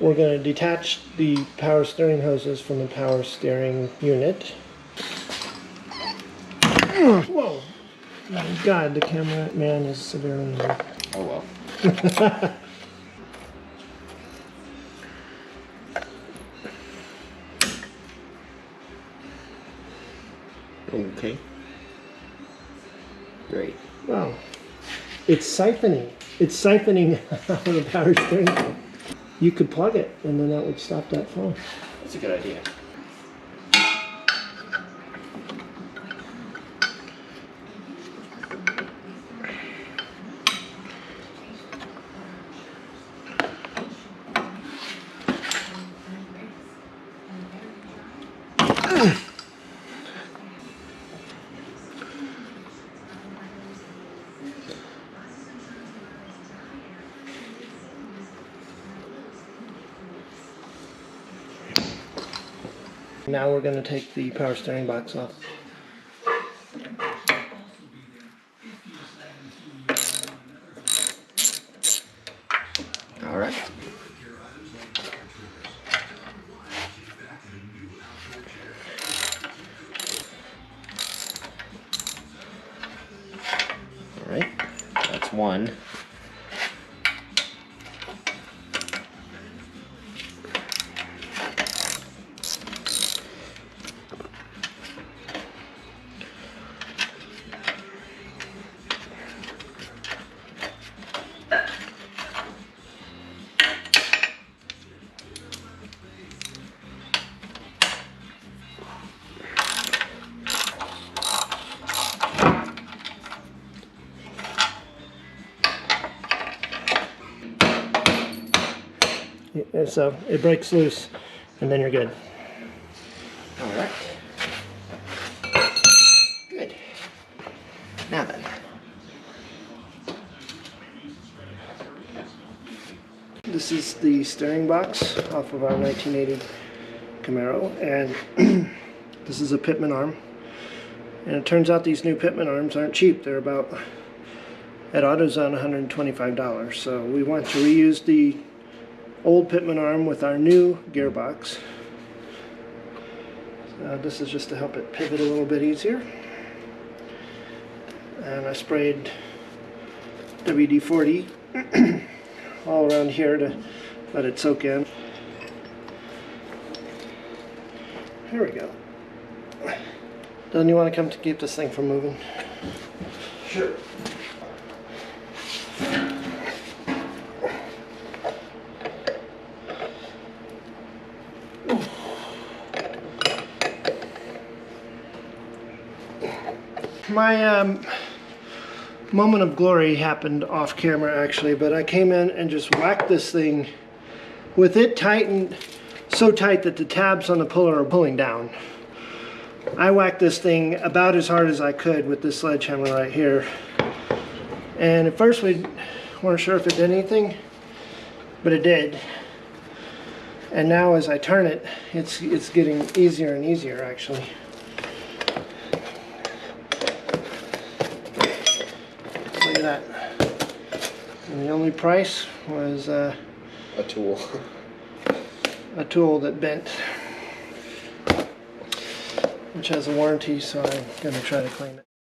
We're going to detach the power steering hoses from the power steering unit. Whoa! My God, the cameraman is severely injured. Oh well. Okay. Great. Wow. It's siphoning. It's siphoning out of the power steering wheel. You could plug it and then that would stop that flow. That's a good idea. Now we're going to take the power steering box off. All right. All right. That's one. So it breaks loose and then you're good. All right. Good. Now then. This is the steering box off of our 1980 Camaro, and this is a Pitman Arm. And it turns out these new Pitman Arms aren't cheap. They're about, at AutoZone, $125. So we want to reuse the old Pitman Arm with our new gearbox. This is just to help it pivot a little bit easier. And I sprayed WD-40 all around here to let it soak in. Here we go. Doesn't you want to come to keep this thing from moving? Sure. My moment of glory happened off camera actually, but I came in and just whacked this thing with it tightened so tight that the tabs on the puller are pulling down. I whacked this thing about as hard as I could with this sledgehammer right here, and at first we weren't sure if it did anything, but it did. And now as I turn it, it's getting easier and easier actually. Look at that. And the only price was A tool. a tool that bent, which has a warranty, so I'm going to try to claim it.